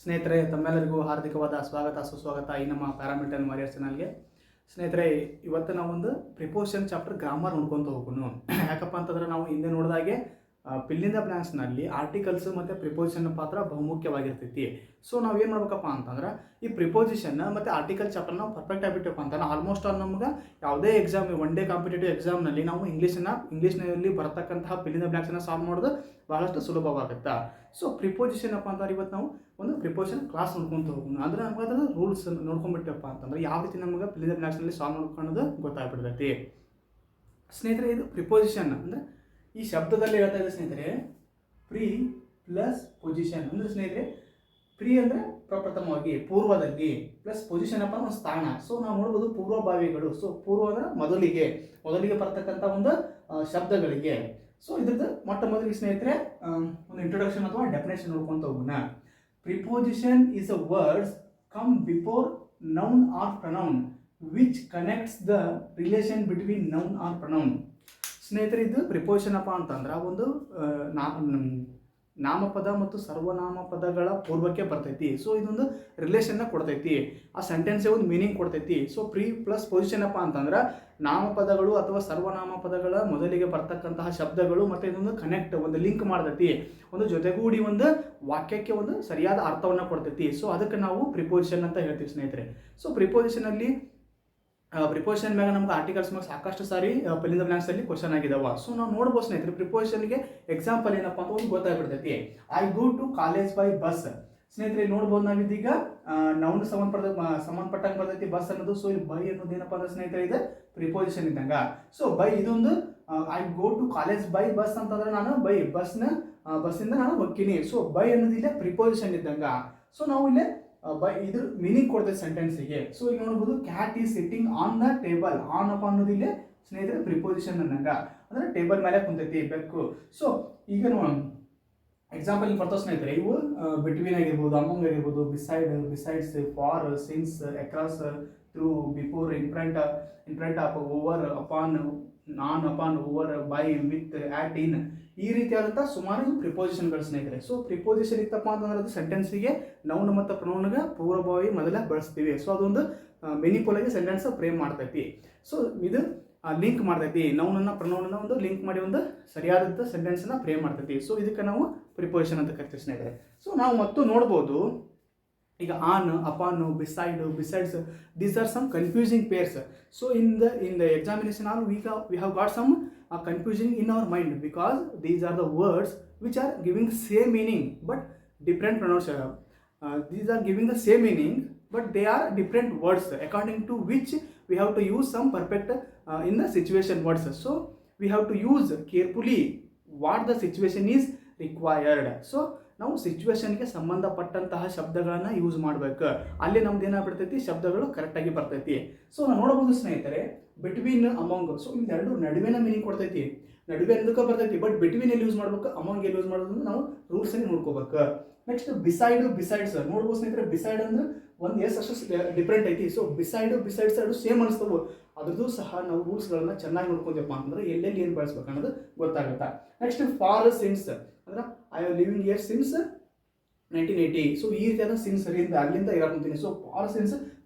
ಸ್ನೇಹಿತರೆ, ತಮ್ಮೆಲ್ಲರಿಗೂ ಹಾರ್ದಿಕವಾದ ಸ್ವಾಗತ ಸುಸ್ವಾಗತ ಈ ನಮ್ಮ ಪ್ಯಾರಾಮೀಟರ್ ವಾರಿಯರ್ ಚಾನಲ್ಗೆ. ಸ್ನೇಹಿತರೆ, ಇವತ್ತು ನಾವೊಂದು ಪ್ರಿಪೋಷನ್ ಚಾಪ್ಟರ್ ಗ್ರಾಮರ್ ನೋಡ್ಕೊತ ಹೋಗೋಣ. ಯಾಕಪ್ಪ ಅಂತಂದ್ರೆ ನಾವು ಹಿಂದೆ ನೋಡಿದಾಗೆ ಫಿಲ್ ಇನ್ ದ ಬ್ಲಾಂಕ್ಸ್ನಲ್ಲಿ ಆರ್ಟಿಕಲ್ಸ್ ಮತ್ತು ಪ್ರಿಪೋಸಿಷನ್ ಪಾತ್ರ ಬಹುಮುಖ್ಯವಾಗಿರ್ತೈತಿ. ಸೊ ನಾವು ಏನು ಮಾಡ್ಬೇಕಪ್ಪ ಅಂತಂದ್ರೆ ಈ ಪ್ರಿಪೋಸಿಷನ್ ಮತ್ತು ಆರ್ಟಿಕಲ್ ಚಾಪ್ಟರ್ ನಾವು ಪರ್ಫೆಕ್ಟ್ ಆಗಿಬಿಟ್ಟಪ್ಪ ಅಂತಂದ್ರೆ ಆಲ್ಮೋಸ್ಟ್ ಆಲ್ ನಮ್ಗೆ ಯಾವುದೇ ಎಕ್ಸಾಮ್, ಒನ್ ಡೇ ಕಾಂಪಿಟೇಟಿವ್ ಎಕ್ಸಾಮ್ನಲ್ಲಿ ನಾವು ಇಂಗ್ಲೀಷ್ನಲ್ಲಿ ಬರತಕ್ಕಂತಹ ಫಿಲ್ ಇನ್ ದ ಬ್ಲಾಂಕ್ಸನ್ನು ಸಾಲ್ವ್ ಮಾಡೋದು ಬಹಳಷ್ಟು ಸುಲಭವಾಗುತ್ತೆ. ಸೊ ಪ್ರಿಪೋಸಿಷನ್ ಅಪ್ಪ ಅಂತಂದ್ರೆ ಇವತ್ತು ನಾವು ಒಂದು ಪ್ರಿಪೋಸಿಷನ್ ಕ್ಲಾಸ್ ನೋಡ್ಕೊಂತ ಹೋಗೋಣ. ಅಂದ್ರೆ ನಮ್ಗೆ ಅದರ ರೂಲ್ಸ್ ನೋಡ್ಕೊಂಡ್ಬಿಟ್ಟಪ್ಪ ಅಂತಂದ್ರೆ ಯಾವ ರೀತಿ ನಮ್ಗೆ ಫಿಲ್ ಇನ್ ದ ಬ್ಲಾಂಕ್ಸ್ನಲ್ಲಿ ಸಾಲ್ವ್ ಮಾಡ್ಕೊಳ್ಳೋದು ಗೊತ್ತಾಗ್ಬಿಡ್ತೈತಿ. ಸ್ನೇಹಿತರೆ, ಇದು ಪ್ರಿಪೋಸಿಷನ್ ಅಂದರೆ ಈ ಶಬ್ದದಲ್ಲಿ ಹೇಳ್ತಾ ಇದೆ ಸ್ನೇಹಿತರೆ, ಪ್ರೀ ಪ್ಲಸ್ ಪೊಸಿಷನ್. ಅಂದರೆ ಸ್ನೇಹಿತರೆ, ಪ್ರೀ ಅಂದರೆ ಪ್ರಪ್ರಥಮವಾಗಿ, ಪೂರ್ವದಲ್ಲಿ, ಪ್ಲಸ್ ಪೊಸಿಷನ್ ಅಪ್ಪ ಒಂದು ಸ್ಥಾನ. ಸೊ ನಾವು ನೋಡ್ಬೋದು ಪೂರ್ವಭಾವಿಗಳು. ಸೊ ಪೂರ್ವ ಅಂದರೆ ಮೊದಲಿಗೆ ಬರ್ತಕ್ಕಂಥ ಒಂದು ಶಬ್ದಗಳಿಗೆ. ಸೊ ಇದ್ರದ್ದು ಮೊಟ್ಟ ಮೊದಲಿಗೆ ಸ್ನೇಹಿತರೆ ಒಂದು ಇಂಟ್ರೊಡಕ್ಷನ್ ಅಥವಾ ಡೆಫಿನೇಷನ್ ನೋಡ್ಕೊಂತ ಹೋಗೋಣ. Preposition is a words come before noun R pronoun which connects the relation between noun R pronoun. ಸ್ನೇಹಿತರೆ, ಇದು ಪ್ರಿಪೋಸಿಷನ್ ಅಪ್ಪ ಅಂತಂದ್ರೆ ಒಂದು ನಾಮಪದ ಮತ್ತು ಸರ್ವನಾಮ ಪದಗಳ ಪೂರ್ವಕ್ಕೆ ಬರ್ತೈತಿ. ಸೊ ಇದೊಂದು ರಿಲೇಷನ್ನ ಕೊಡ್ತೈತಿ, ಆ ಸೆಂಟೆನ್ಸ್ಗೆ ಒಂದು ಮೀನಿಂಗ್ ಕೊಡ್ತೈತಿ. ಸೊ ಪ್ರೀ ಪ್ಲಸ್ ಪೊಸಿಷನ್ ಅಪ್ಪ ಅಂತಂದ್ರೆ ನಾಮಪದಗಳು ಅಥವಾ ಸರ್ವನಾಮ ಪದಗಳ ಮೊದಲಿಗೆ ಬರ್ತಕ್ಕಂತಹ ಶಬ್ದಗಳು ಮತ್ತು ಇದೊಂದು ಕನೆಕ್ಟ್, ಒಂದು ಲಿಂಕ್ ಮಾಡ್ತೈತಿ, ಒಂದು ಜೊತೆಗೂಡಿ ಒಂದು ವಾಕ್ಯಕ್ಕೆ ಒಂದು ಸರಿಯಾದ ಅರ್ಥವನ್ನು ಕೊಡ್ತೈತಿ. ಸೊ ಅದಕ್ಕೆ ನಾವು ಪ್ರಿಪೋಸಿಷನ್ ಅಂತ ಹೇಳ್ತೀವಿ ಸ್ನೇಹಿತರೆ. ಸೊ ಪ್ರಿಪೋಸಿಷನಲ್ಲಿ ಪ್ರಿಪೋಸಿಷನ್ ಮ್ಯಾಗ ನಮ್ಗೆ ಆರ್ಟಿಕಲ್ಸ್ ಮ್ಯಾಗ ಸಾಕಷ್ಟು ಸಾರಿ ಫಿಲ್ ಇನ್ ದ ಬ್ಲಾಂಕ್ಸಲ್ಲಿ ಕ್ವಶನ್ ಆಗಿದಾವ. ಸೊ ನಾವು ನೋಡ್ಬೋದು ಸ್ನೇಹಿತರೆ, ಪ್ರಿಪೋಸಿಷನ್ಗೆ ಎಕ್ಸಾಂಪಲ್ ಏನಪ್ಪ ಅಂತ ಒಂದು ಗೊತ್ತಾಗ್ಬಿಡ್ತೈತಿ. I go to college by bus. ಸ್ನೇಹಿತರೆ ನೋಡ್ಬೋದು, ನಾವಿದೀಗ ನೌನ್ ಸಂಬಂಧಪಟ್ಟಂಗೆ ಬರ್ತೈತಿ ಬಸ್ ಅನ್ನೋದು. ಸೊ ಇಲ್ಲಿ ಬೈ ಅನ್ನೋದು ಏನಪ್ಪ ಅಂದ್ರೆ ಸ್ನೇಹಿತರೆ ಇದು ಪ್ರಿಪೋಸಿಷನ್ ಇದ್ದಂಗ. ಸೊ ಬೈ ಇದೊಂದು I go to college by bus ಅಂತಂದ್ರೆ ನಾನು ಬೈ ಬಸ್ಸಿಂದ ನಾನು ಹೋಗ್ತೀನಿ. ಸೊ ಬೈ ಅನ್ನೋದು ಇಲ್ಲೇ ಪ್ರಿಪೋಸಿಷನ್ ಇದ್ದಂಗ. ಸೊ ನಾವು ಇಲ್ಲೇ ಬೈ ಇದ್ರ ಮೀನಿಂಗ್ ಕೊಡ್ತೈತೆ ಸೆಂಟೆನ್ಸಿಗೆ. ಸೊ ಇಲ್ಲಿ ನೋಡ್ಬೋದು, cat is sitting on the table. On up ಅನ್ನೋದು ಇಲ್ಲಿ ಸ್ನೇಹಿತರೆ ಪ್ರಿಪೋಸಿಷನ್ ಅನ್ನಂಗ, ಅಂದ್ರೆ ಟೇಬಲ್ ಮೇಲೆ ಕುಂತೈತಿ ಬೆಕ್ಕು. ಸೊ ಈಗ ಎಕ್ಸಾಂಪಲ್ ಬರ್ತಾವ ಸ್ನೇಹಿತರೆ, ಇವು ಬಿಟ್ವೀನ್ ಆಗಿರ್ಬೋದು, ಅಮಂಗ್ ಆಗಿರ್ಬೋದು, besides, for, since, across, through, before, in front of, over, upon, non, upon, over, by, with, at, in, ಈ ರೀತಿಯಾದಂಥ ಸುಮಾರು ಪ್ರಿಪೋಸಿಷನ್ಗಳು ಸ್ನೇಹಿತರೆ. ಸೊ ಪ್ರಿಪೋಸಿಷನ್ ಇತ್ತಪ್ಪ ಅಂತಂದ್ರೆ ಅದು ಸೆಂಟೆನ್ಸಿಗೆ ನೌನ್ ಮತ್ತು ಪ್ರನೌನ್ಗೆ ಪೂರ್ವಭಾವಿ ಮೊದಲ ಬಳಸ್ತೀವಿ. ಸೊ ಅದೊಂದು ಮೆನಿಪುಲ್ ಆಗಿ ಸೆಂಟೆನ್ಸ್ ಫ್ರೇಮ್ ಮಾಡ್ತೈತಿ. ಸೊ ಇದು ಲಿಂಕ್ ಮಾಡ್ತೈತಿ, ನೌನನ್ನು ಪ್ರನೌನನ್ನು ಒಂದು ಲಿಂಕ್ ಮಾಡಿ ಒಂದು ಸರಿಯಾದಂಥ ಸೆಂಟೆನ್ಸನ್ನು ಫ್ರೇಮ್ ಮಾಡ್ತೈತಿ. ಸೊ ಇದಕ್ಕೆ ನಾವು ಪ್ರಿಪೋಸಿಷನ್ ಅಂತ ಕರಿತೀವಿ ಸ್ನೇಹಿತರೆ. ಸೊ ನಾವು ಮತ್ತು ನೋಡ್ಬೋದು, ಈಗ on, upon, besides, these are some confusing pairs. So in the examination all we have got some confusion in our mind because these are the words which are giving the same meaning but different pronunciation. These are giving the same meaning but they are different words according to which we have to use some perfect in the situation words. So we have to use carefully what the situation is required. So ನಾವು ಸಿಚುವೇಶನ್ಗೆ ಸಂಬಂಧಪಟ್ಟಂತಹ ಶಬ್ದಗಳನ್ನು use ಮಾಡ್ಬೇಕು. ಅಲ್ಲಿ ನಮ್ದು ಏನಾಗ್ಬಿಡ್ತೈತಿ, ಶಬ್ದಗಳು ಕರೆಕ್ಟಾಗಿ ಬರ್ತೈತಿ. So ನಾವು ನೋಡ್ಬೋದು ಸ್ನೇಹಿತರೆ, ಬಿಟ್ವೀನ್, ಅಮಂಗ್. ಸೊ ಇವೆರಡು ನಡುವಿನ ಮೀನಿಂಗ್ ಕೊಡ್ತೈತಿ. ನಡುವೆ ಅದಕ್ಕೆ ಬರ್ತೈತಿ, ಬಟ್ ಬಿಟ್ವೀನ್ ಎಲ್ಲಿ ಯೂಸ್ ಮಾಡ್ಬೇಕು, ಅಮಂಗ್ ಎಲ್ಲಿ ಯೂಸ್ ಮಾಡೋದು ನಾವು ರೂಲ್ಸ್ ಅಲ್ಲಿ ನೋಡ್ಕೋಬೇಕು. ನೆಕ್ಸ್ಟ್ ಬಿಸೈಡ್ಸ್ ನೋಡ್ಬೋದು ಸ್ನೇಹಿತರೆ. ಬಿಸೈಡ್ ಅಂದ್ರೆ ಒಂದು ಅಷ್ಟು ಡಿಫ್ರೆಂಟ್ ಐತಿ. ಸೊ ಬಿಸೈಡ್ಸ್ ಎರಡು ಸೇಮ್ ಅನಿಸ್ತವು. ಅದ್ರದ್ದು ಸಹ ನಾವು ರೂಲ್ಸ್ಗಳನ್ನ ಚೆನ್ನಾಗಿ ನೋಡ್ಕೊಂತೀವಪ್ಪ ಅಂತಂದ್ರೆ ಎಲ್ಲೆಲ್ಲಿ ಏನು ಬಳಸ್ಬೇಕು ಅನ್ನೋದು ಗೊತ್ತಾಗುತ್ತೆ. ನೆಕ್ಸ್ಟ್ ಫಾರ್, ಸಿನ್ಸ್ ಅಂದ್ರೆ I are living year since 1980. So ಈ ರೀತಿಯಾದ ಸಿನ್ಸ್ ಅಲ್ಲಿಂದ ಇರಾಕೊಂತೀನಿ. ಸೊ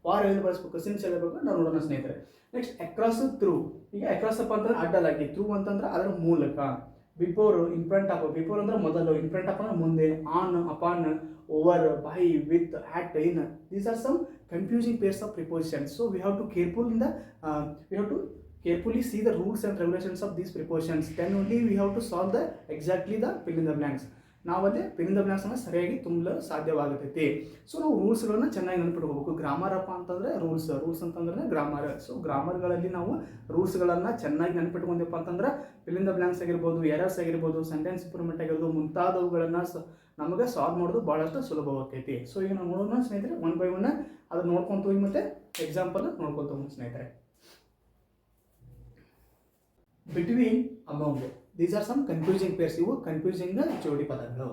ಫಾರ್ ಎಲ್ಲಿ ಬಳಸ್ಬೇಕು, ಸಿನ್ಸ್ ಹೇಳಬೇಕು ನಾವು ನೋಡೋಣ ಸ್ನೇಹಿತರೆ. Next across, through. ಈಗ ಅಕ್ರಾಸ್ ಅಪ್ಪ ಅಂತಂದ್ರೆ ಅಡ್ಡಲಾಗಿ, ಥ್ರೂ ಅಂತಂದ್ರೆ ಅದರ ಮೂಲಕ. Before, in front of. Before ಅಂದ್ರೆ ಮೊದಲು, ಇನ್ ಫ್ರಂಟ್ ಆಫ್ ಅಂದ್ರೆ ಮುಂದೆ, on, upon, over, by, with, at, in. These are some confusing pairs of prepositions. So we have to carefully see the rules and regulations of these prepositions. Then only we have to solve the fill in the blanks. ನಾವಲ್ಲಿ fill in the blanks ಅನ್ನು ಸರಿಯಾಗಿ ತುಂಬಲು ಸಾಧ್ಯವಾಗುತ್ತೈತಿ. So ನಾವು ರೂಲ್ಸ್ಗಳನ್ನ ಚೆನ್ನಾಗಿ ನೆನಪಿಟ್ಕೋಬೇಕು. Grammar ಅಪ್ಪ ಅಂತಂದರೆ rules ಅಂತಂದ್ರೆ grammar. So ಗ್ರಾಮರ್ಗಳಲ್ಲಿ ನಾವು ರೂಲ್ಸ್ಗಳನ್ನು ಚೆನ್ನಾಗಿ ನೆನಪಿಟ್ಕೊಂಡಪ್ಪ ಅಂತಂದ್ರೆ ಫಿಲ್ ಇನ್ ದ ಬ್ಲಾಂಕ್ಸ್ ಆಗಿರ್ಬೋದು, ಎರರ್ಸ್ ಆಗಿರ್ಬೋದು, ಸೆಂಟೆನ್ಸ್ ಇಂಪ್ರೂವ್ಮೆಂಟ್ ಆಗಿರ್ಬೋದು, ಮುಂತಾದವುಗಳನ್ನು ನಮಗೆ ಸಾಲ್ವ್ ಮಾಡೋದು ಭಾಳಷ್ಟು ಸುಲಭವಾಗ್ತೈತಿ. ಸೊ ಈಗ ನಾವು ನೋಡೋಣ ಸ್ನೇಹಿತರೆ, ಒನ್ ಬೈ ಒನ್ ಅದನ್ನು ನೋಡ್ಕೊಂತ ಹೋಗಿ ಮತ್ತೆ ಎಕ್ಸಾಂಪಲ್ ನೋಡ್ಕೊಂತ ಹೋಗಿ ಸ್ನೇಹಿತರೆ. Between, among, these are some confusing pairs. ಇವು ಕನ್ಫ್ಯೂಸಿಂಗ್ ಜೋಡಿ ಪದಗಳು.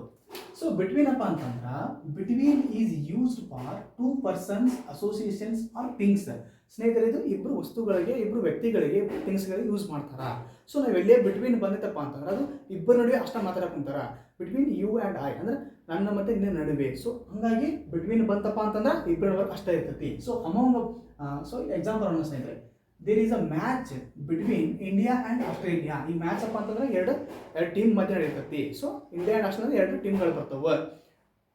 ಸೊ ಬಿಟ್ವೀನ್ ಅಪ್ಪ ಅಂತಂದ್ರೆ between is used for two persons, associations or things. ಸ್ನೇಹಿತರೆ, ಇದು ಇಬ್ಬರು ವಸ್ತುಗಳಿಗೆ, ಇಬ್ಬರು ವ್ಯಕ್ತಿಗಳಿಗೆ, ಇಬ್ಬರು ಥಿಂಗ್ಸ್ಗಳಿಗೆ ಯೂಸ್ ಮಾಡ್ತಾರೆ. ಸೊ ನಾವು ಎಲ್ಲೇ ಬಿಟ್ವೀನ್ ಬಂದಿತ್ತಪ್ಪ ಅಂತಂದ್ರೆ ಅದು ಇಬ್ಬರ ನಡುವೆ ಅಷ್ಟ ಮಾತಾಡಕ್ಕೆ ಕುಂತಾರ. ಬಿಟ್ವೀನ್ ಯು ಆ್ಯಂಡ್ ಐ ಅಂದ್ರೆ ನನ್ನ ಮತ್ತು ನಿನ್ನ ನಡುವೆ. ಸೊ ಹಂಗಾಗಿ ಬಿಟ್ವೀನ್ ಬಂತಪ್ಪ ಅಂತಂದ್ರೆ ಇಬ್ಬರ ಅಷ್ಟೇ ಇರ್ತೈತಿ. ಸೊ ಅಮೌಂಗ್ ಸೊ ಎಕ್ಸಾಂಪಲ್ ಅನ್ನೋ ಸ್ನೇಹಿತರೆ, there is a match between India and Australia. ಈ ಮ್ಯಾಚ್ ಅಪ್ಪ ಅಂತಂದ್ರೆ ಎರಡು ಟೀಮ್ ಮಧ್ಯೆ ನಡೆಯುತ್ತೆ. ಸೊ ಇಂಡಿಯಾ ಆ್ಯಂಡ್ ಆಸ್ಟ್ರೇಲಿಯಾ ಎರಡು ಟೀಮ್ಗಳು ಬರ್ತವೆ.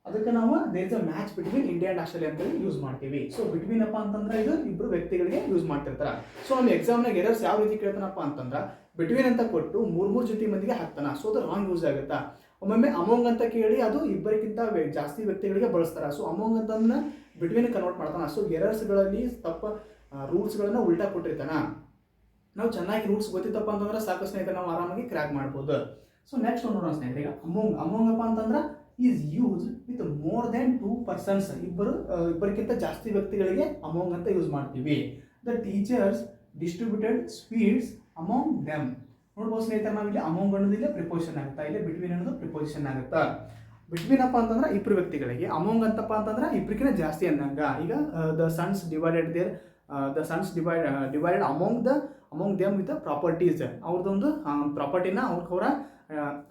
ಅದಕ್ಕೆ ನಾವು there is a match between India and Australia ಅಂತೇಳಿ ಯೂಸ್ ಮಾಡ್ತೀವಿ. ಸೊ ಬಿಟ್ವೀನ್ ಅಪ್ಪ ಅಂತಂದ್ರೆ ಇದು ಇಬ್ಬರು ವ್ಯಕ್ತಿಗಳಿಗೆ ಯೂಸ್ ಮಾಡ್ತಿರ್ತಾರೆ. ಸೊ ನಮ್ಮ ಎಕ್ಸಾಮ್ನಾಗ ಎರರ್ಸ್ ಯಾವ ರೀತಿ ಕೇಳ್ತಾನಪ್ಪ ಅಂತಂದ್ರೆ ಬಿಟ್ವೀನ್ ಅಂತ ಕೊಟ್ಟು ಮೂರು ಜೊತೆ ಮಂದಿಗೆ ಹಾಕ್ತಾನ. ಸೊ ಅದು ರಾಂಗ್ ಯೂಸ್ ಆಗುತ್ತಾ. ಒಮ್ಮೊಮ್ಮೆ ಅಮೌಂಗ್ ಅಂತ ಕೇಳಿ ಅದು ಇಬ್ಬರಿಗಿಂತ ಜಾಸ್ತಿ ವ್ಯಕ್ತಿಗಳಿಗೆ ಬಳಸ್ತಾರೆ. ಸೊ ಅಮೌಂಗ್ ಅಂತಂದ್ರೆ ಬಿಟ್ವೀನ್ ಕನ್ವರ್ಟ್ ಮಾಡ್ತಾನೆ. ಸೊ ಎರರ್ಸ್ಗಳಲ್ಲಿ ತಪ್ಪ ರೂಲ್ಸ್ಗಳನ್ನು ಉಲ್ಟಾ ಕೊಟ್ಟಿರ್ತಾನ. ನಾವು ಚೆನ್ನಾಗಿ ರೂಲ್ಸ್ ಗೊತ್ತಿತ್ತಪ್ಪ ಅಂತಂದ್ರೆ ಸಾಕು ಸ್ನೇಹಿತರೆ, ನಾವು ಆರಾಮಾಗಿ ಕ್ರ್ಯಾಕ್ ಮಾಡ್ಬೋದು. ಸೊ ನೆಕ್ಸ್ಟ್ ನೋಡೋಣ ಸ್ನೇಹಿತರೆ, ಈಗ ಅಮೌಂಗ್ ಅಪ್ಪ ಅಂತಂದ್ರೆ is use with more than 2 persons. ಇಬ್ಬರಿಗಿಂತ ಜಾಸ್ತಿ ವ್ಯಕ್ತಿಗಳಿಗೆ ಅಮೌಂಗ್ ಅಂತ ಯೂಸ್ ಮಾಡ್ತೀವಿ. The teachers distributed sweets among them. ನೋಡ್ಬೋದು ಸ್ನೇಹಿತರೆ, ನಾವಿಲ್ಲಿ ಅಮೌಂಗ್ ಅನ್ನೋದು ಇಲ್ಲಿ ಪ್ರಿಪೋಸಿಷನ್ ಆಗುತ್ತಾ, ಇಲ್ಲಿ ಬಿಟ್ವೀನ್ ಅನ್ನೋದು ಪ್ರಿಪೋಸಿಷನ್ ಆಗುತ್ತಾ. ಬಿಟ್ವೀನ್ ಅಪ್ಪ ಅಂತಂದ್ರೆ ಇಬ್ಬರು ವ್ಯಕ್ತಿಗಳಿಗೆ, ಅಮೌಂಗ್ ಅಂತಪ್ಪ ಅಂತಂದ್ರೆ ಇಬ್ಬರಿಗಿಂತ ಜಾಸ್ತಿ ಅಂದಂಗ. ಈಗ the sons divided divided among them with properties. ಅವ್ರದ್ದೊಂದು ಪ್ರಾಪರ್ಟಿನ ಅವ್ರ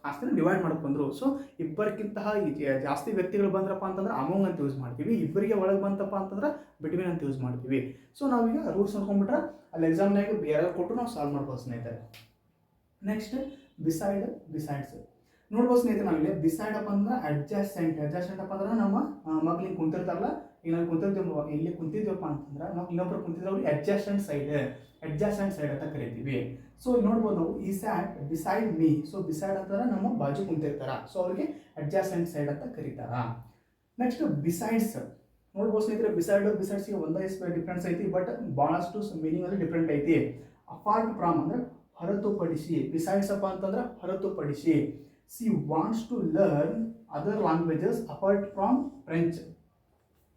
ಆಸ್ತಿನ ಡಿವೈಡ್ ಮಾಡ್ಕೊಂಡ್ರು. ಸೊ ಇಬ್ಬರಿಗಿಂತ ಜಾಸ್ತಿ ವ್ಯಕ್ತಿಗಳು ಬಂದ್ರಪ್ಪ ಅಂತಂದ್ರೆ ಅಮೌಂಗ್ ಅಂತ ಯೂಸ್ ಮಾಡ್ತೀವಿ. ಇಬ್ಬರಿಗೆ ಒಳಗೆ ಬಂತಪ್ಪ ಅಂತಂದ್ರೆ ಬಿಟ್ವೀನ್ ಅಂತ ಯೂಸ್ ಮಾಡ್ತೀವಿ. ಸೊ ನಾವೀಗ ರೂಲ್ಸ್ ಅಂದ್ಕೊಂಡ್ಬಿಟ್ರೆ ಅಲ್ಲಿ ಎಕ್ಸಾಮ್ನಾಗ ಬೇರೆ ಕೊಟ್ಟು ನಾವು ಸಾಲ್ವ್ ಮಾಡ್ಬೋದು ಸ್ನೇಹಿತರೆ. ನೆಕ್ಸ್ಟ್ ಬಿಸೈಡ್ಸ್ ನೋಡ್ಬೋದು ಸ್ನೇಹಿತರೆ, ನಾವಿಲ್ಲಿ ಬಿಸೈಡ್ ಅಪ್ಪ ಅಂದ್ರೆ ಅಡ್ಜಸ್ಟೆಂಟ್ ಅಪ್ಪ ಅಂದ್ರೆ ನಮ್ಮ ಮಕ್ಳು ಹಿಂಗೆ ಕುಂತಿರ್ತಾರಲ್ಲ, ಈಗ ನಾವು ಇಲ್ಲಿ ಕುಂತಿದ್ದೀವಪ್ಪ ಅಂತಂದ್ರೆ ಮಕ್ಳು ಇನ್ನೊಬ್ರು ಕುಂತಿದ್ರೆ ಅವ್ರಿಗೆ ಅಡ್ಜಸ್ಟೆಂಟ್ ಸೈಡ್ ಅಂತ ಕರಿತೀವಿ. ಸೊ ಇಲ್ಲಿ ನೋಡ್ಬೋದು ನಾವು ಈ sat beside me. So beside ಅಂತಂದ್ರೆ ನಮ್ಮ ಬಾಜು ಕುಂತಿರ್ತಾರ. ಸೊ ಅವ್ರಿಗೆ ಅಡ್ಜಸ್ಟೆಂಟ್ ಸೈಡ್ ಅಂತ ಕರೀತಾರ. ನೆಕ್ಸ್ಟ್ ಬಿಸೈಡ್ಸ್ ನೋಡ್ಬೋದು ಸ್ನೇಹಿತರೆ, ಬಿಸೈಡ್ಸ್ಗೆ ಒಂದೇ ಡಿಫ್ರೆನ್ಸ್ ಐತಿ, ಬಟ್ ಭಾಳಷ್ಟು ಮೀನಿಂಗ್ ಅಲ್ಲಿ ಡಿಫ್ರೆಂಟ್ ಐತಿ. ಅಪಾರ್ಟ್ ಫ್ರಾಮ್ ಅಂದ್ರೆ ಹೊರತುಪಡಿಸಿ, ಬಿಸೈಡ್ಸ್ ಅಪ್ಪ ಅಂತಂದ್ರೆ ಹೊರತುಪಡಿಸಿ. She wants to learn other languages apart from French.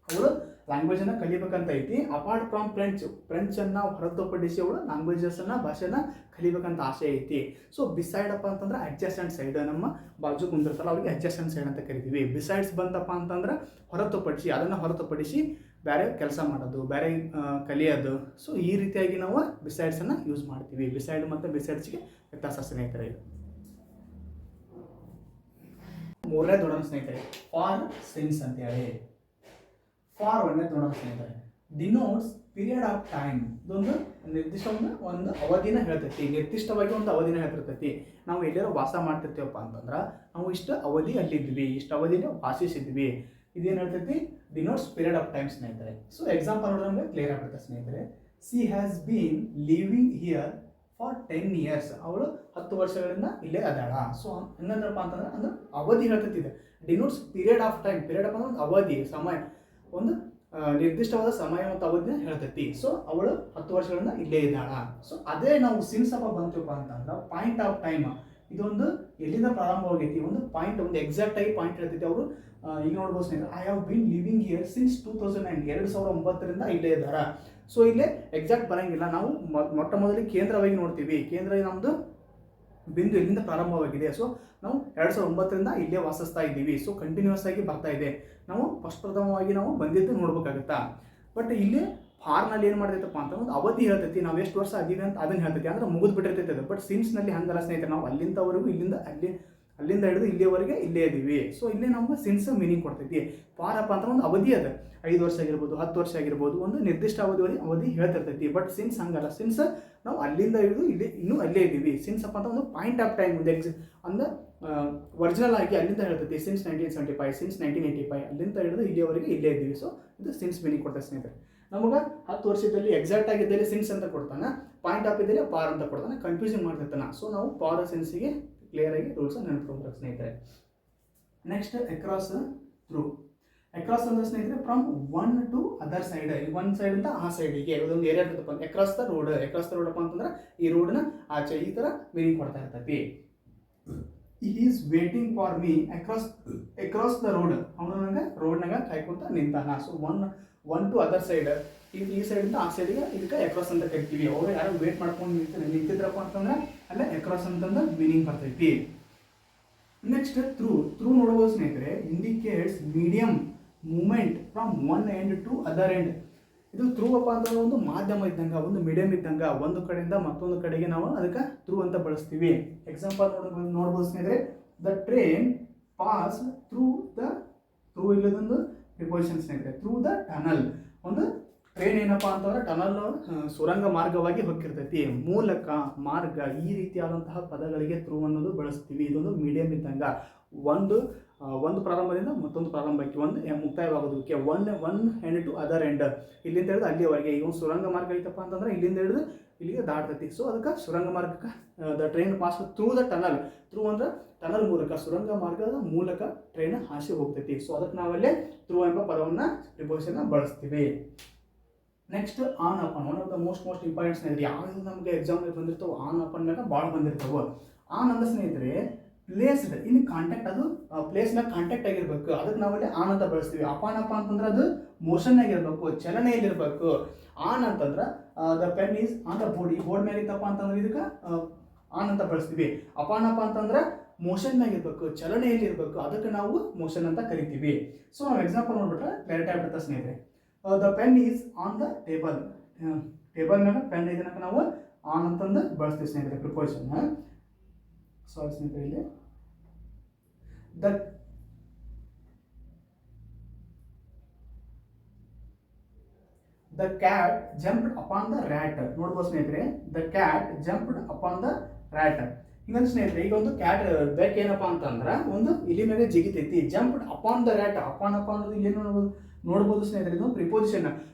ಅವಳು ಲ್ಯಾಂಗ್ವೇಜನ್ನು ಕಲಿಬೇಕಂತ ಐತಿ. ಅಪಾರ್ಟ್ ಫ್ರಾಮ್ ಫ್ರೆಂಚನ್ನು ಹೊರತುಪಡಿಸಿ ಅವಳು ಲ್ಯಾಂಗ್ವೇಜಸ್ಸನ್ನು ಭಾಷೆನ ಕಲಿಬೇಕಂತ ಆಸೆ ಐತಿ. ಸೊ ಬಿಸೈಡ್ ಅಪ್ಪ ಅಂತಂದ್ರೆ ಅಡ್ಜಸ್ಟೆಂಟ್ ಸೈಡ್, ನಮ್ಮ ಬಾಜು ಕುಂದಿರ್ತಾರಲ್ಲ ಅವ್ರಿಗೆ ಅಡ್ಜಸ್ಟೆಂಟ್ ಸೈಡ್ ಅಂತ ಕರಿತೀವಿ. ಬಿಸೈಡ್ಸ್ ಬಂತಪ್ಪ ಅಂತಂದ್ರೆ ಹೊರತುಪಡಿಸಿ, ಅದನ್ನು ಹೊರತುಪಡಿಸಿ ಬೇರೆ ಕೆಲಸ ಮಾಡೋದು, ಬೇರೆ ಕಲಿಯೋದು. ಸೊ ಈ ರೀತಿಯಾಗಿ ನಾವು ಬಿಸೈಡ್ಸನ್ನು ಯೂಸ್ ಮಾಡ್ತೀವಿ. ಬಿಸೈಡ್ ಮತ್ತು ಬಿಸೈಡ್ಸ್ಗೆ ವ್ಯತ್ಯಾಸ ಸ್ನೇಹಿತರೆ. ಮೂರನೇ ನೋಡೋಣ ಸ್ನೇಹಿತರೆ, ಫಾರ್ ಸಿನ್ಸ್ ಅಂತೇಳಿ. ಫಾರ್ ಒಂದೇ ನೋಡೋಣ ಸ್ನೇಹಿತರೆ, ಡಿನೋಟ್ಸ್ ಪೀರಿಯಡ್ ಆಫ್ ಟೈಮ್. ಇದೊಂದು ಒಂದು ಅವಧಿನ ಹೇಳ್ತೈತಿ, ನಿರ್ದಿಷ್ಟವಾಗಿ ಒಂದು ಅವಧಿನ ಹೇಳ್ತಿರ್ತೈತಿ. ನಾವು ಎಲ್ಲಾರು ವಾಸ ಮಾಡ್ತಿರ್ತೀವಪ್ಪ ಅಂತಂದ್ರೆ ನಾವು ಇಷ್ಟು ಅವಧಿ ಅಲ್ಲಿದ್ವಿ, ಇಷ್ಟು ಅವಧಿನ ವಾಸಿಸಿದ್ವಿ. ಇದೇನು ಹೇಳ್ತೈತಿ, ಡಿನೋಟ್ಸ್ ಪೀರಿಯಡ್ ಆಫ್ ಟೈಮ್ ಸ್ನೇಹಿತರೆ. ಸೊ ಎಕ್ಸಾಂಪಲ್ ನೋಡಿದ್ರೆ ನಮಗೆ ಕ್ಲಿಯರ್ ಆಗುತ್ತೆ ಸ್ನೇಹಿತರೆ. C has been living here for 10 years. ಅವಳು 10 ವರ್ಷಗಳಿಂದ ಇಲ್ಲೇ ಅದಾಳ. ಸೊ ಹಂಗಂದ್ರಪ್ಪ ಅಂತಂದ್ರೆ ಅಂದ್ರೆ ಅವಧಿ ಹೇಳ್ತೈತಿದೆ. Denotes period of time. Period of ಅಂದ್ರೆ ಒಂದು ಅವಧಿ, ಸಮಯ, ಒಂದು ನಿರ್ದಿಷ್ಟವಾದ ಸಮಯ ಮತ್ತು ಅವಧಿನ ಹೇಳ್ತೈತಿ. ಸೊ ಅವಳು 10 ವರ್ಷಗಳಿಂದ ಇಲ್ಲೇ ಇದ್ದಾಳ. ಸೊ ಅದೇ ನಾವು ಸಿನ್ಸ್ ಅಪ್ಪ ಬಂತೀವಪ್ಪ ಅಂತಂದ್ರೆ ಪಾಯಿಂಟ್ ಆಫ್ ಟೈಮ್. ಇದೊಂದು ಎಲ್ಲಿಂದ ಪ್ರಾರಂಭವಾಗೈತಿ, ಒಂದು ಪಾಯಿಂಟ್, ಒಂದು ಎಕ್ಸಾಕ್ಟ್ ಆಗಿ ಪಾಯಿಂಟ್ ಹೇಳ್ತೈತಿ. ಅವರು ಈಗ ನೋಡ್ಬೋದು ಸ್ನೇಹಿತರೆ, I have been living here since 2009. 2009ರಿಂದ ಇಲ್ಲೇ ಇದ್ದಾರ. ಸೊ ಇಲ್ಲೇ ಎಕ್ಸಾಕ್ಟ್ ಬರಂಗಿಲ್ಲ. ನಾವು ಮೊಟ್ಟ ಮೊದಲಿಗೆ ಕೇಂದ್ರವಾಗಿ ನೋಡ್ತೀವಿ. ಕೇಂದ್ರ ನಮ್ಮದು ಬಿಂದು ಎಲ್ಲಿಂದ ಪ್ರಾರಂಭವಾಗಿದೆ. ಸೊ ನಾವು 2009ರಿಂದ ಇಲ್ಲೇ ವಾಸಿಸ್ತಾ ಇದ್ದೀವಿ. ಸೊ ಕಂಟಿನ್ಯೂಸ್ ಆಗಿ ಬರ್ತಾ ಇದೆ. ನಾವು ಪ್ರಥಮವಾಗಿ ನಾವು ಬಂದಿದ್ದು ನೋಡ್ಬೇಕಾಗತ್ತಾ. ಬಟ್ ಇಲ್ಲಿ ಫಾರ್ನಲ್ಲಿ ಏನು ಮಾಡ್ತೈತಪ್ಪ ಅಂತ ಒಂದು ಅವಧಿ ಹೇಳ್ತೈತಿ. ನಾವು ಎಷ್ಟು ವರ್ಷ ಅದೀವಿ ಅಂತ ಅದನ್ನು ಹೇಳ್ತೈತಿ, ಅಂದ್ರೆ ಮುಗಿದು ಬಿಟ್ಟಿರ್ತೈತೆ ಅದು. ಬಟ್ ಸಿನ್ಸ್ನಲ್ಲಿ ಹಂಗಲ್ಲ ಸ್ನೇಹಿತರೆ, ನಾವು ಅಲ್ಲಿಂದವರೆಗೂ ಅಲ್ಲಿಂದ ಹಿಡಿದು ಇಲ್ಲಿಯವರೆಗೆ ಇಲ್ಲೇ ಇದ್ದೀವಿ. ಸೊ ಇಲ್ಲೇ ನಮ್ಗೆ ಸಿನ್ಸ್ ಮೀನಿಂಗ್ ಕೊಡ್ತೈತಿ. ಫಾರ್ ಅಪ್ಪ ಅಂತ ಒಂದು ಅವಧಿ ಅದ, 5 ವರ್ಷ ಆಗಿರ್ಬೋದು, 10 ವರ್ಷ ಆಗಿರ್ಬೋದು, ಒಂದು ನಿರ್ದಿಷ್ಟ ಅವಧಿ ಹೇಳ್ತಿರ್ತೈತಿ. ಬಟ್ ಸಿನ್ಸ್ ಹಂಗಲ್ಲ. ಸಿನ್ಸ್ ನಾವು ಅಲ್ಲಿಂದ ಹಿಡಿದು ಇಲ್ಲಿ ಇನ್ನೂ ಅಲ್ಲೇ ಇದ್ದೀವಿ. ಸಿನ್ಸ್ ಅಪ್ಪ ಅಂತ ಒಂದು ಪಾಯಿಂಟ್ ಆಫ್ ಟೈಮ್, ಒಂದು ಅಂದ್ರೆ ಒರಿಜಿನಲ್ ಆಗಿ ಅಲ್ಲಿಂದ ಹೇಳ್ತೈತಿ. ಸಿನ್ಸ್ 1975, ಸಿನ್ಸ್ 1985, ಅಲ್ಲಿಂದ ಹಿಡಿದು ಇಲ್ಲಿಯವರೆಗೆ ಇಲ್ಲೇ ಇದ್ದೀವಿ. ಸೊ ಇದು ಸಿನ್ಸ್ ಮೀನಿಂಗ್ ಕೊಡ್ತೈತೆ ಸ್ನೇಹಿತರೆ. ನಮಗೆ 10 ವರ್ಷದಲ್ಲಿ ಎಕ್ಸಾಕ್ಟ್ ಆಗಿದ್ದಲ್ಲಿ ಸಿನ್ಸ್ ಅಂತ ಕೊಡ್ತಾನೆ, ಪಾಯಿಂಟ್ ಆಫ್ ಇದ್ದಲ್ಲಿ ಪಾರ್ ಅಂತ ಕೊಡ್ತಾನೆ, ಕನ್ಫ್ಯೂಷನ್ ಮಾಡ್ತಿರ್ತಾನೆ. ಸೊ ನಾವು ಪಾರ್ ಸೆನ್ಸಿಗೆ ಕ್ಲಿಯರ್ ಆಗಿ ರೂಲ್ಸ್ ನೆನಪಿಟ್ಕೊಬೇಕು ಸ್ನೇಹಿತರೆ. Next across through. ಅಕ್ರಾಸ್ ಅಂದ್ರೆ ಸ್ನೇಹಿತರೆ from one to other side. ಒಂದು ಸೈಡ್ ಅಂತ ಆ ಸೈಡಿಗೆ ಒಂದು ಏರಿಯಾ ಇರ್ತಪ್ಪ. ಅಕ್ರಾಸ್ ದ ರೋಡ್ ಅಪ್ಪ ಅಂತಂದ್ರೆ ಈ ರೋಡ್ನ ಆಚೆ, ಈ ಥರ ಮೀನಿಂಗ್ ಕೊಡ್ತಾ ಇರ್ತೈತಿ. he is waiting for me across the road. ಅವನು ನನಗೆ ರೋಡ್ನಾಗ ಕಾಯ್ಕೊಂತ ನಿಂತಾನ. So one to other side, ಈ ಸೈಡಿಂದ ಆ ಸೈಡಿಗೆ ಇದಕ್ಕೆ ಅಕ್ರಾಸ್ ಅಂತ ಕರಿತೀವಿ. ಅವರು ಯಾರು ವೇಟ್ ಮಾಡ್ಕೊಂಡು ನಿಂತಿದ್ರಪ್ಪ ಅಂತಂದ್ರೆ ಅಲ್ಲೇ ಅಕ್ರಾಸ್ ಅಂತಂದ್ರೆ ಮೀನಿಂಗ್ ಬರ್ತೈತಿ. ನೆಕ್ಸ್ಟ್ ಥ್ರೂ ನೋಡ್ಬೋದು ಸ್ನೇಹಿತರೆ, indicates medium movement from one end to other end. ಇದು ಥ್ರೂ ಅಪ್ಪ ಅಂತಂದ್ರೆ ಒಂದು ಮಾಧ್ಯಮ ಇದ್ದಂಗೆ, ಒಂದು ಮೀಡಿಯಂ ಇದ್ದಂಗೆ, ಒಂದು ಕಡೆಯಿಂದ ಮತ್ತೊಂದು ಕಡೆಗೆ ನಾವು ಅದಕ್ಕೆ ಥ್ರೂ ಅಂತ ಬಳಸ್ತೀವಿ. ಎಕ್ಸಾಂಪಲ್ ನೋಡ್ಬೋದು ಸ್ನೇಹಿತರೆ, ದ ಟ್ರೈನ್ ಪಾಸ್ ಥ್ರೂ ಇಲ್ಲದೊಂದು ಪ್ರಿಪೋಸಿಷನ್ ಸ್ನೇಹಿತರೆ. ಥ್ರೂ ದ ಟನಲ್, ಒಂದು ಟ್ರೈನ್ ಏನಪ್ಪ ಅಂತಂದ್ರೆ ಟನಲ್ ಸುರಂಗ ಮಾರ್ಗವಾಗಿ ಹೋಗಿರ್ತೈತಿ. ಮೂಲಕ, ಮಾರ್ಗ, ಈ ರೀತಿಯಾದಂತಹ ಪದಗಳಿಗೆ ಥ್ರೂ ಅನ್ನೋದು ಬಳಸ್ತೀವಿ. ಇದೊಂದು ಮೀಡಿಯಂ ಇದ್ದಂಗ, ಒಂದು ಪ್ರಾರಂಭದಿಂದ ಮತ್ತೊಂದು ಪ್ರಾರಂಭಕ್ಕೆ, ಒಂದು ಮುಕ್ತಾಯವಾಗೋದಕ್ಕೆ, one end to other end, ಇಲ್ಲಿಂದ ಹಿಡಿದು ಅಲ್ಲಿಯವರೆಗೆ. ಈಗ ಒಂದು ಸುರಂಗ ಮಾರ್ಗ ಐತಪ್ಪ ಅಂತಂದ್ರೆ ಇಲ್ಲಿಂದ ಹಿಡಿದು ಇಲ್ಲಿಗೆ ದಾಟ್ತೈತಿ. ಸೊ ಅದಕ್ಕೆ ಸುರಂಗ ಮಾರ್ಗಕ್ಕೆ the train pass through the tunnel. Through ಅಂದ್ರೆ ಟನಲ್ ಮೂಲಕ, ಸುರಂಗ ಮಾರ್ಗದ ಮೂಲಕ ಟ್ರೈನ್ ಹಾಸಿ ಹೋಗ್ತೈತಿ. ಸೊ ಅದಕ್ಕೆ ನಾವಲ್ಲೇ ಥ್ರೂ ಎಂಬ ಪದವನ್ನು ಪ್ರಿಪೋಸಿಷನ್ ಬಳಸ್ತೀವಿ. Next on upon, one of the most important ಸ್ನೇಹಿತರೆ. ಯಾವ್ದು ನಮಗೆ ಎಕ್ಸಾಮ್ ಬಂದಿರ್ತಾವೆ ಆನ್ ಅಪನ್ ಮ್ಯಾಗ ಭಾಳ ಬಂದಿರ್ತಾವೆ. ಆನ್ ಅಂದ್ರೆ ಸ್ನೇಹಿತರೆ ಪ್ಲೇಸ್ಡ್ ಇನ್ ಕಾಂಟ್ಯಾಕ್ಟ್, ಅದು ಪ್ಲೇಸ್ನಾಗ ಕಾಂಟ್ಯಾಕ್ಟ್ ಆಗಿರ್ಬೇಕು, ಅದಕ್ಕೆ ನಾವಲ್ಲಿ ಆನ್ ಅಂತ ಬಳಸ್ತೀವಿ. ಅಪಾನ್ ಅಪ ಅಂತಂದ್ರೆ ಅದು ಮೋಷನ್ನಾಗ ಇರಬೇಕು, ಚಲನೆಯಲ್ಲಿರಬೇಕು. ಆನ್ ಅಂತಂದ್ರೆ the pen is on the board ಮೇಲೆ ಇತ್ತಪ್ಪ ಅಂತಂದ್ರೆ ಇದಕ್ಕೆ ಆನ್ ಅಂತ ಬಳಸ್ತೀವಿ. ಅಪಾನ್ ಅಪ ಅಂತಂದ್ರೆ ಮೋಷನ್ನಾಗ ಇರಬೇಕು, ಚಲನೆಯಲ್ಲಿ ಇರಬೇಕು, ಅದಕ್ಕೆ ನಾವು ಮೋಷನ್ ಅಂತ ಕರಿತೀವಿ. ಸೊ ನಾವು ಎಕ್ಸಾಂಪಲ್ ನೋಡ್ಬಿಟ್ರೆ ಕ್ಲಾರಿಟಿ ಆಗ್ಬಿಡುತ್ತೆ ಸ್ನೇಹಿತರೆ. The pen is on the table, table ಮೇಲೆ ಪೆನ್ ಇದನ್ನ ನಾವು ಆನ್ ಅಂತಂದು ಬಳಸ್ತೀವಿ ಸ್ನೇಹಿತರೆ ಪ್ರಿಪೋಸಿಷನ್. ಸಾರಿ ಸ್ನೇಹಿತರೆ, ಇಲ್ಲಿ the cat jumped upon the rat. ನೋಡ್ಬೋದು ಸ್ನೇಹಿತರೆ, the cat jumped upon the rat. ಹಿಂಗಂದ್ರೆ ಸ್ನೇಹಿತರೆ ಈಗ ಒಂದು ಕ್ಯಾಟ್ ಬೆಕ್ ಏನಪ್ಪಾ ಅಂತಂದ್ರೆ ಒಂದು ಇಲಿ ಮೇಲೆ ಜಿಗಿತೈತಿ. Jumped upon the rat, upon ಅನ್ನೋದು ಇಲ್ಲಿ ನೋಡ್ಬೋದು ಸ್ನೇಹಿತರೆ. ಇದು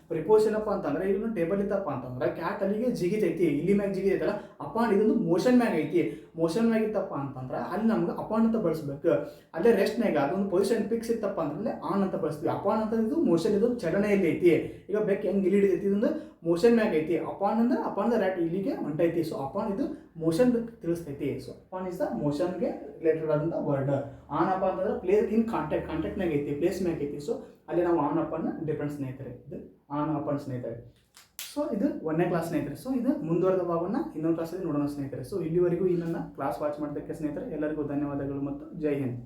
ಪ್ರಿಪೋಸಿಷನ್ ಅಪ್ಪ ಅಂತಂದ್ರೆ ಇದನ್ನು ಟೇಬಲ್ ಇತ್ತಪ್ಪ ಅಂತಂದ್ರೆ ಕ್ಯಾಟ್ ಅಲ್ಲಿಗೆ ಜಿಗಿತೈತಿ, ಇಲ್ಲಿ ಮ್ಯಾಗ ಜಿಗಿತೈತಲ್ಲ. ಅಪಾನ್ ಇದೊಂದು ಮೋಷನ್ ಮ್ಯಾಗ ಐತಿ. ಮೋಷನ್ ಮ್ಯಾಗ ಇತ್ತಪ್ಪ ಅಂತಂದ್ರೆ ಅಲ್ಲಿ ನಮ್ಗೆ ಅಪಾನ್ ಅಂತ ಬಳಸ್ಬೇಕು. ಅಲ್ಲೇ ರೆಸ್ಟ್ ಮ್ಯಾಗ ಅದೊಂದು ಪೊಸಿಷನ್ ಫಿಕ್ಸ್ ಇತ್ತಪ್ಪ ಅಂತಂದ್ರೆ ಆನ್ ಅಂತ ಬಳಸ್ತೀವಿ. ಅಪಾನ್ ಅಂತ ಇದು ಮೋಷನ್, ಇದು ಚಲನೆಯಲ್ಲಿ ಐತಿ. ಈಗ ಬೆಕ್ ಹೆಂಗೆ ಇಲ್ಲಿ ಹಿಡಿದೈತಿ, ಇದೊಂದು ಮೋಷನ್ ಮ್ಯಾಗ ಐತಿ. ಅಪಾನ್ ಅಂದ್ರೆ ಅಪಾನ್ ದ ರ್ಯಾಟ್ ಇಲ್ಲಿಗೆ ಹೊಂಟೈತಿ. ಸೊ ಅಪಾನ್ ಇದು ಮೋಷನ್ ತಿಳಿಸ್ತೈತಿ. ಸೊ ಅಪಾನ್ ಇಸ್ ದ ಮೋಷನ್ಗೆ ರಿಲೇಟೆಡ್ ಆದಂಥ ವರ್ಡ್. ಆನ್ ಅಪ ಅಂತಂದ್ರೆ ಪ್ಲೇಸ್ ಇನ್ ಕಾಂಟ್ಯಾಕ್ಟ್ ಮ್ಯಾಗ ಐತಿ, ಪ್ಲೇಸ್ ಮ್ಯಾಗ ಐತಿ. ಸೊ ಅಲ್ಲಿ ನಾವು ಆನ್ ಅಪನ್ನ ಡಿಫ್ರೆಂಟ್ ಸ್ನೇಹಿತರೆ, ಇದು ಆನ್ ಅಪನ್ ಸ್ನೇಹಿತರೆ. ಸೊ ಇದು 1ನೇ ಕ್ಲಾಸ್ ಸ್ನೇಹಿತರೆ. ಸೊ ಇದು ಮುಂದುವರೆದ ಭಾಗವನ್ನು ಇನ್ನೊಂದು ಕ್ಲಾಸಲ್ಲಿ ನೋಡೋಣ ಸ್ನೇಹಿತರೆ. ಸೊ ಇಲ್ಲಿವರೆಗೂ ಈ ನನ್ನ ಕ್ಲಾಸ್ ವಾಚ್ ಮಾಡೋದಕ್ಕೆ ಸ್ನೇಹಿತರೆ ಎಲ್ಲರಿಗೂ ಧನ್ಯವಾದಗಳು ಮತ್ತು ಜೈ ಹಿಂದ್.